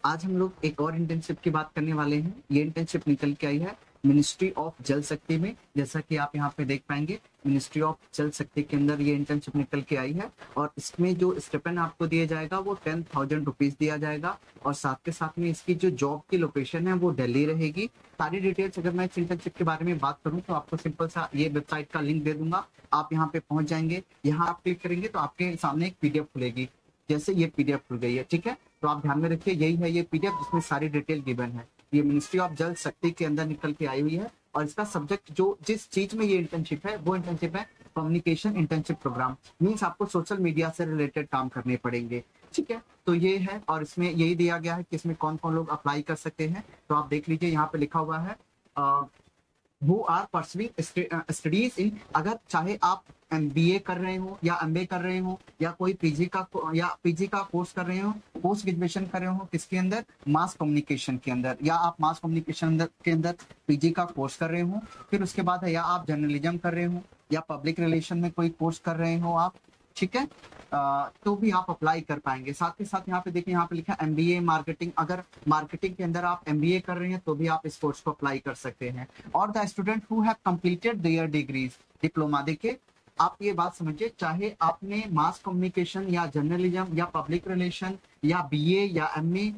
आज हम लोग एक और इंटर्नशिप की बात करने वाले हैं। ये इंटर्नशिप निकल के आई है मिनिस्ट्री ऑफ जल शक्ति में। जैसा कि आप यहाँ पे देख पाएंगे, मिनिस्ट्री ऑफ जल शक्ति के अंदर ये इंटर्नशिप निकल के आई है और इसमें जो स्टिपेंड आपको दिया जाएगा वो 10,000 रुपीज दिया जाएगा और साथ के साथ में इसकी जो जॉब की लोकेशन है वो दिल्ली रहेगी। सारी डिटेल्स अगर मैं इस इंटर्नशिप के बारे में बात करूँ तो आपको सिंपल सा ये वेबसाइट का लिंक दे दूंगा। आप यहाँ पे पहुंच जाएंगे, यहाँ आप क्लिक करेंगे तो आपके सामने एक पीडीएफ खुलेगी। जैसे ये पीडीएफ खुल गई है, ठीक है, तो आप ध्यान में रखिए यही है ये पीडीएफ जिसमें सारी डिटेल गिवन है। ये मिनिस्ट्री ऑफ जल शक्ति के अंदर निकल के आई हुई है और इसका सब्जेक्ट जो जिस चीज में ये इंटर्नशिप है वो इंटर्नशिप है कम्युनिकेशन इंटर्नशिप प्रोग्राम। मीन्स आपको सोशल मीडिया से रिलेटेड काम करने पड़ेंगे, ठीक है। तो ये है और इसमें यही दिया गया है कि इसमें कौन कौन लोग अप्लाई कर सकते हैं। तो आप देख लीजिए यहाँ पे लिखा हुआ है who are pursuing studies in, अगर चाहे आप MBA कर रहे हो या MA कर रहे हो या कोई PG का कोर्स कर रहे हो, पोस्ट ग्रेजुएशन कर रहे हो किसके अंदर, मास कम्युनिकेशन के अंदर, या आप मास कम्युनिकेशन के अंदर PG का कोर्स कर रहे हो, फिर उसके बाद है या आप जर्नलिज्म कर रहे हो या पब्लिक रिलेशन में कोई कोर्स कर रहे हो आप, ठीक है, तो भी आप अप्लाई कर पाएंगे। साथ ही साथ यहाँ पे देखिए, यहाँ पे लिखा है MBA मार्केटिंग। अगर मार्केटिंग के अंदर आप MBA कर रहे हैं तो भी आप इस कोर्स को अप्लाई कर सकते हैं। और the student who have completed there degrees, diploma. देखिए आप ये बात समझिए, चाहे आपने मास कम्युनिकेशन या जर्नलिज्म या पब्लिक रिलेशन या BA या MA,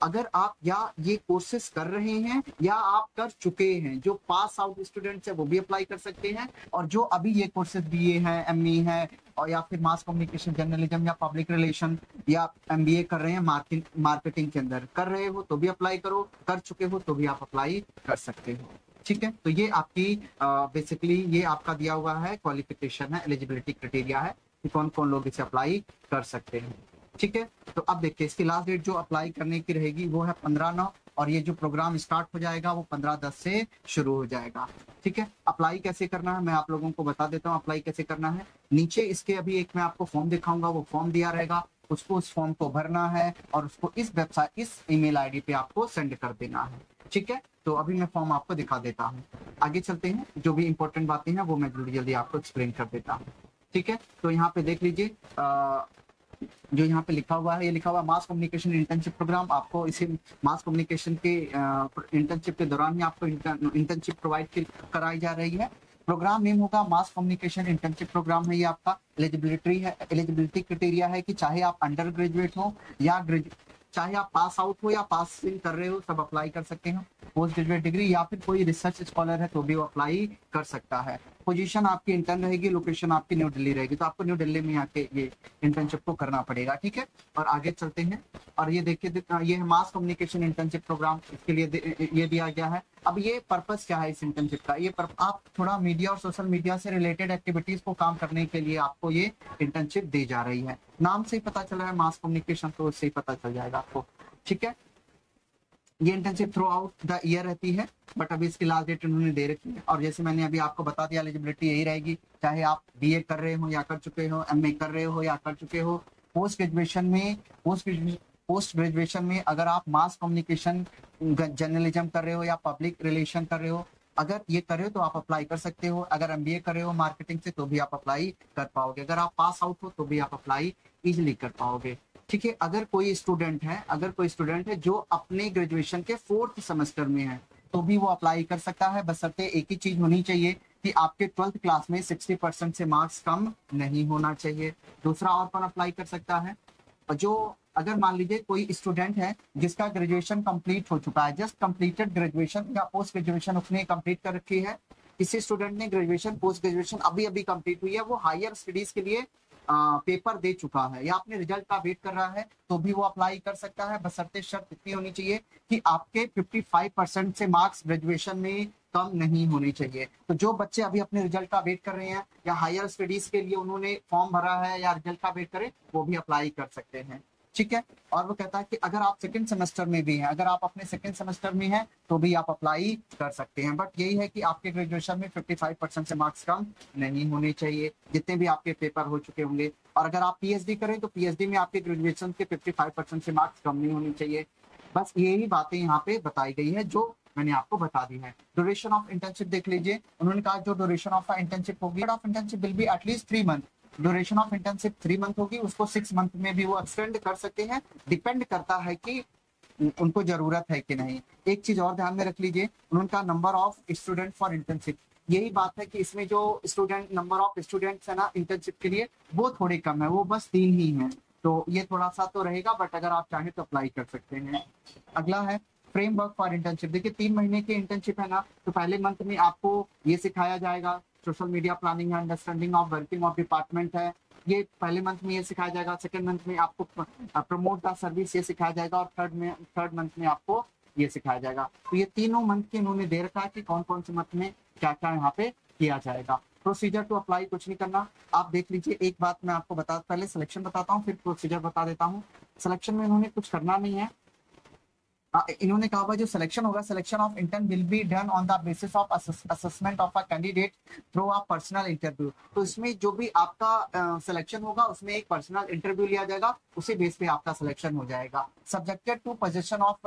अगर आप या ये कोर्सेज कर रहे हैं या आप कर चुके हैं, जो पास आउट स्टूडेंट्स है वो भी अप्लाई कर सकते हैं और जो अभी ये कोर्सेज BA है, MA है और या फिर मास कम्युनिकेशन, जर्नलिज्म या पब्लिक रिलेशन या MBA कर रहे हैं मार्केटिंग के अंदर कर रहे हो तो भी अप्लाई करो, कर चुके हो तो भी आप अप्लाई कर सकते हो, ठीक है। तो ये आपकी बेसिकली ये आपका दिया हुआ है क्वालिफिकेशन है, एलिजिबिलिटी क्राइटेरिया है कि कौन कौन लोग इसे अप्लाई कर सकते हैं, ठीक है। तो अब देखिए इसकी लास्ट डेट जो अप्लाई करने की रहेगी वो है 15/9 और ये जो प्रोग्राम स्टार्ट हो जाएगा वो 15/10 से शुरू हो जाएगा, ठीक है। अप्लाई कैसे करना है मैं आप लोगों को बता देता हूँ। अप्लाई कैसे करना है, नीचे इसके अभी एक मैं आपको फॉर्म दिखाऊंगा, वो फॉर्म दिया रहेगा, उसको उस फॉर्म को भरना है और उसको इस वेबसाइट, इस ईमेल आईडी पे आपको सेंड कर देना है, ठीक है। तो अभी मैं फॉर्म आपको दिखा देता हूँ, आगे चलते हैं। जो भी इंपॉर्टेंट बातें हैं वो मैं जल्दी जल्दी आपको एक्सप्लेन कर देता हूँ, ठीक है। तो यहाँ पे देख लीजिए जो यहाँ पे लिखा हुआ है, ये लिखा हुआ मास कम्युनिकेशन इंटर्नशिप प्रोग्राम। आपको इसी मास कम्युनिकेशन के इंटर्नशिप के दौरान ही आपको इंटर्नशिप प्रोवाइड कराई जा रही है। प्रोग्राम नेम होगा मास कम्युनिकेशन इंटर्नशिप प्रोग्राम है। ये आपका एलिजिबिलिटी क्राइटेरिया है कि चाहे आप अंडर ग्रेजुएट हो या चाहे आप पास आउट हो या पास कर रहे हो, सब अप्लाई कर सकते हो। पोस्ट ग्रेजुएट डिग्री या फिर कोई रिसर्च स्कॉलर है तो भी वो अप्लाई कर सकता है। पोजीशन आपकी इंटर्न रहेगी, लोकेशन आपकी न्यू दिल्ली रहेगी, तो आपको न्यू दिल्ली में आके ये इंटर्नशिप को करना पड़ेगा, ठीक है। और आगे चलते हैं और ये देखिए ये है मास कम्युनिकेशन इंटर्नशिप प्रोग्राम, इसके लिए ये दिया गया है। अब ये पर्पस क्या है इस इंटर्नशिप का, ये आप थोड़ा मीडिया और सोशल मीडिया से रिलेटेड एक्टिविटीज को काम करने के लिए आपको ये इंटर्नशिप दी जा रही है। नाम से ही पता चल रहा है मास कम्युनिकेशन, तो उससे ही पता चल जाएगा आपको, ठीक है। ये internship through out the year रहती है, बट अभी इसकी लास्ट डेट उन्होंने दे रखी है। और जैसे मैंने अभी आपको बता दिया, एलिजिबिलिटी यही रहेगी, चाहे आप BA कर रहे हो या कर चुके हो, MA कर रहे हो या कर चुके हो। पोस्ट ग्रेजुएशन में अगर आप मास कम्युनिकेशन, जर्नलिज्म कर रहे हो या पब्लिक रिलेशन कर रहे हो, अगर ये कर रहे हो तो आप अप्लाई कर सकते हो। अगर MBA कर रहे हो मार्केटिंग से तो भी आप अप्लाई कर पाओगे। अगर आप पास आउट हो तो भी आप अप्लाई इजिली कर पाओगे, ठीक है। अगर कोई स्टूडेंट है जो अपने ग्रेजुएशन के 4th सेमेस्टर में है तो भी वो अप्लाई कर सकता है, बशर्ते एक ही चीज होनी चाहिए कि आपके 12th क्लास में 60% से मार्क्स कम नहीं होना चाहिए। दूसरा और कौन अप्लाई कर सकता है, जो अगर मान लीजिए कोई स्टूडेंट है जिसका ग्रेजुएशन कंप्लीट हो चुका है, जस्ट कंप्लीटेड ग्रेजुएशन या पोस्ट ग्रेजुएशन उसने कंप्लीट कर रखी है, किसी स्टूडेंट ने ग्रेजुएशन पोस्ट ग्रेजुएशन अभी अभी कंप्लीट हुई है, वो हायर स्टडीज के लिए पेपर दे चुका है या अपने रिजल्ट का वेट कर रहा है तो भी वो अप्लाई कर सकता है, बशर्ते शर्त इतनी होनी चाहिए कि आपके 55% से मार्क्स ग्रेजुएशन में कम नहीं होने चाहिए। तो जो बच्चे अभी अपने रिजल्ट का वेट कर रहे हैं या हायर स्टडीज के लिए उन्होंने फॉर्म भरा है या रिजल्ट का वेट करें, वो भी अप्लाई कर सकते हैं, ठीक है। और वो कहता है कि अगर आप सेकंड सेमेस्टर में भी हैं, अगर आप अपने सेकंड सेमेस्टर में हैं तो भी आप अप्लाई कर सकते हैं, बट यही है कि आपके ग्रेजुएशन में 55% से मार्क्स कम नहीं होने चाहिए, जितने भी आपके पेपर हो चुके होंगे। और अगर आप PhD करें तो PhD में आपके ग्रेजुएशन के 55% से मार्क्स कम नहीं होनी चाहिए। बस यही बातें यहाँ पे बताई गई है जो मैंने आपको बता दी है। ड्यूरेशन ऑफ इंटर्नशिप देख लीजिए, उन्होंने कहा जो ड्यूरेशन ऑफ इंटर्नशिप होगी, of internship will be at least 3 month. Duration of internship 3 month होगी, उसको 6 मंथ में भी वो एक्सटेंड कर सकते हैं, डिपेंड करता है कि उनको जरूरत है कि नहीं। एक चीज और ध्यान में रख लीजिए, उनका number of student for internship, यही बात है कि इसमें जो स्टूडेंट नंबर ऑफ स्टूडेंट्स है ना इंटर्नशिप के लिए, वो थोड़े कम है, वो बस 3 ही हैं। तो ये थोड़ा सा तो रहेगा, बट अगर आप चाहें तो अप्लाई कर सकते हैं। अगला है फ्रेमवर्क फॉर इंटर्नशिप। देखिए 3 महीने की इंटर्नशिप है ना, तो पहले मंथ में आपको ये सिखाया जाएगा, सोशल मीडिया प्लानिंग है, understanding of working of department है, ये पहले मंथ में ये सिखाया जाएगा। सेकंड मंथ में आपको प्रमोट द सर्विस ये सिखाया जाएगा, और थर्ड मंथ में आपको ये सिखाया जाएगा। तो ये तीनों मंथ के इन्होंने दे रखा है कि कौन कौन से मंथ में क्या क्या यहाँ पे किया जाएगा। प्रोसीजर टू अप्लाई, कुछ नहीं करना, आप देख लीजिए। एक बात मैं आपको पहले सिलेक्शन बताता हूँ, फिर प्रोसीजर बता देता हूँ। सिलेक्शन में इन्होंने कुछ करना नहीं है। इन्होंने कहा हुआ जो सिलेक्शन होगा, selection of intern will be done on the basis of assessment of a candidate through a personal interview. तो इसमें जो भी आपका सिलेक्शन होगा, उसमें एक पर्सनल इंटरव्यू लिया जाएगा, उसी बेस पे आपका सिलेक्शन हो जाएगा। Subjected to position of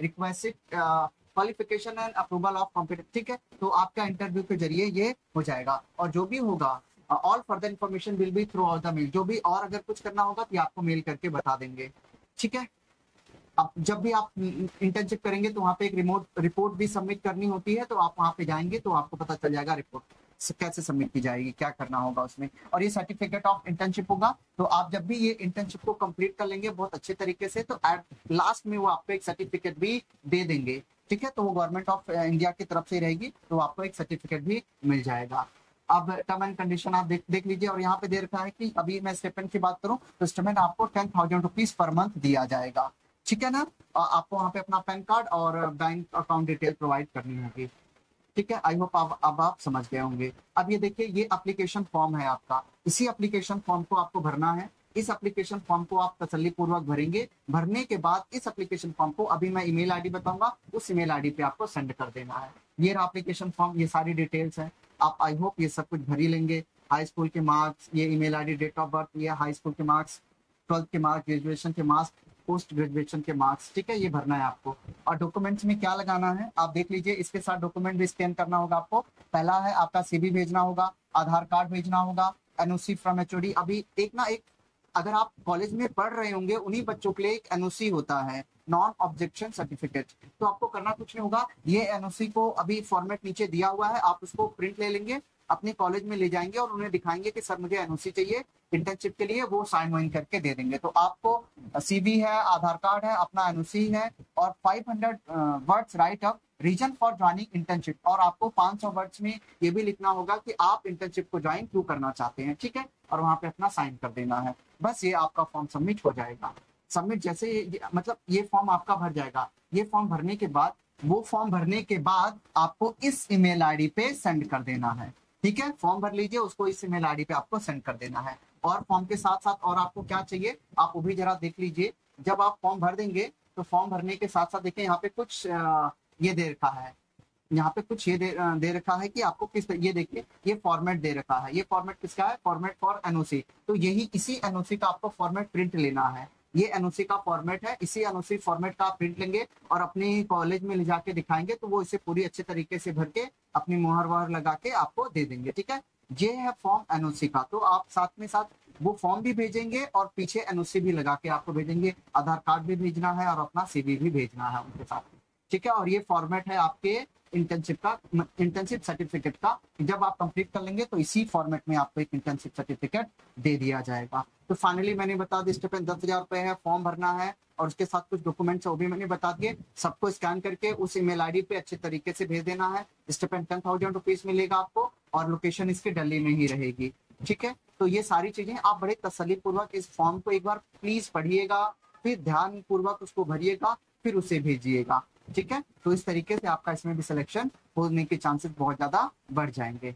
requested qualification and approval of competence. ठीक है, तो आपका इंटरव्यू के जरिए ये हो जाएगा, और जो भी होगा all further information will be throughout the mail. जो भी और अगर कुछ करना होगा तो ये आपको मेल करके बता देंगे। ठीक है, अब जब भी आप इंटर्नशिप करेंगे तो वहाँ पे एक रिपोर्ट भी सबमिट करनी होती है, तो आप वहाँ पे जाएंगे तो आपको पता चल जाएगा रिपोर्ट कैसे सबमिट की जाएगी, क्या करना होगा उसमें। और ये सर्टिफिकेट ऑफ इंटर्नशिप होगा, तो आप जब भी ये इंटर्नशिप को कंप्लीट कर लेंगे बहुत अच्छे तरीके से, तो एट लास्ट में वो आपको एक सर्टिफिकेट भी दे देंगे। ठीक है, तो वो गवर्नमेंट ऑफ इंडिया की तरफ से रहेगी, तो आपको एक सर्टिफिकेट भी मिल जाएगा। अब टर्म एंड कंडीशन आप देख लीजिए, और यहाँ पे दे रखा है कि अभी मैं स्टिपेंड की बात करूँ तो स्टिपेंड आपको 10,000 रुपीज पर मंथ दिया जाएगा। ठीक है ना, आपको वहाँ पे अपना पैन कार्ड और बैंक अकाउंट डिटेल प्रोवाइड करनी होगी। ठीक है, आई होप अब आप समझ गए होंगे। अब ये देखिए, ये एप्लीकेशन फॉर्म है आपका, इसी एप्लीकेशन फॉर्म को आपको भरना है। इस एप्लीकेशन फॉर्म को आप तसल्ली पूर्वक भरेंगे। भरने के बाद इस एप्लीकेशन फॉर्म को, अभी मैं ईमेल आईडी बताऊंगा, उस ईमेल आईडी पे आपको सेंड कर देना है। ये रहा एप्लीकेशन फॉर्म, ये सारी डिटेल्स है, आप आई होप ये सब कुछ भर ही लेंगे। हाई स्कूल के मार्क्स, ये email ID, date of birth, ये हाई स्कूल के मार्क्स, 12th के मार्क्स, ग्रेजुएशन के मार्क्स, पोस्ट ग्रेजुएशन के मार्क्स। ठीक है, ये भरना है आपको। और डॉक्यूमेंट्स में क्या लगाना है आप देख लीजिए, इसके साथ डॉक्यूमेंट भी स्कैन करना होगा आपको। पहला है आपका सीवी भेजना होगा, आधार कार्ड भेजना होगा, एनओसी फ्रॉम एचओडी। अभी एक ना एक, अगर आप कॉलेज में पढ़ रहे होंगे, उन्हीं बच्चों के लिए एक एनओसी होता है, नॉन ऑब्जेक्शन सर्टिफिकेट। तो आपको करना कुछ नहीं होगा, ये एनओसी को अभी फॉर्मेट नीचे दिया हुआ है, आप उसको प्रिंट ले लेंगे, अपने कॉलेज में ले जाएंगे और उन्हें दिखाएंगे कि सर मुझे एनओसी चाहिए इंटर्नशिप के लिए, वो साइन वाइन करके दे देंगे। तो आपको सीवी है, आधार कार्ड है, अपना एनओसी है, और 500 words write up reason for joining internship, और आपको 500 वर्ड्स में ये भी लिखना होगा कि आप इंटर्नशिप को ज्वाइन क्यों करना चाहते हैं। ठीक है, और वहां पे अपना साइन कर देना है, बस ये आपका फॉर्म सबमिट हो जाएगा। सबमिट जैसे मतलब ये फॉर्म आपका भर जाएगा। ये फॉर्म भरने के बाद, वो फॉर्म भरने के बाद आपको इस ईमेल आईडी पे सेंड कर देना है। ठीक है, फॉर्म भर लीजिए, उसको इस ईमेल आईडी पे आपको सेंड कर देना है। और फॉर्म के साथ साथ और आपको क्या चाहिए आप वो भी जरा देख लीजिए। जब आप फॉर्म भर देंगे तो फॉर्म भरने के साथ साथ देखिए यहाँ पे कुछ ये दे रखा है, यहाँ पे कुछ ये दे रखा है कि आपको किस, ये देखिए ये फॉर्मेट दे रखा है। ये फॉर्मेट किसका है? Format for NOC. तो यही इसी एनओसी का आपको फॉर्मेट प्रिंट लेना है। ये एनओसी का फॉर्मेट है, इसी एनओसी फॉर्मेट का आप प्रिंट लेंगे और अपने कॉलेज में ले जाके दिखाएंगे, तो वो इसे पूरी अच्छे तरीके से भर के अपनी मोहर वहर लगा के आपको दे देंगे। ठीक है, ये है फॉर्म एनओसी का। तो आप साथ में साथ वो फॉर्म भी भेजेंगे और पीछे एनओसी भी लगा के आपको भेजेंगे। आधार कार्ड भी भेजना है और अपना सीवी भी भेजना है उनके साथ। ठीक है, और ये फॉर्मेट है आपके इंटर्नशिप का, इंटर्नशिप सर्टिफिकेट का। जब आप कंप्लीट कर लेंगे तो इसी फॉर्मेट में आपको एक इंटर्नशिप सर्टिफिकेट दे दिया जाएगा। तो फाइनली मैंने बता दी, स्टेपन 10,000 रुपए है, फॉर्म भरना है और उसके साथ कुछ डॉक्यूमेंट्स वो भी मैंने बता दिए। सबको स्कैन करके उस ईमेल आईडी पे अच्छे तरीके से भेज देना है। स्टेपन 10,000 रुपीज मिलेगा आपको और लोकेशन इसकी दिल्ली में ही रहेगी। ठीक है, तो ये सारी चीजें आप बड़े तसल्ली पूर्वक इस फॉर्म को एक बार प्लीज पढ़िएगा, फिर ध्यान पूर्वक उसको भरिएगा, फिर उसे भेजिएगा। ठीक है, तो इस तरीके से आपका इसमें भी सिलेक्शन होने के चांसेस बहुत ज्यादा बढ़ जाएंगे।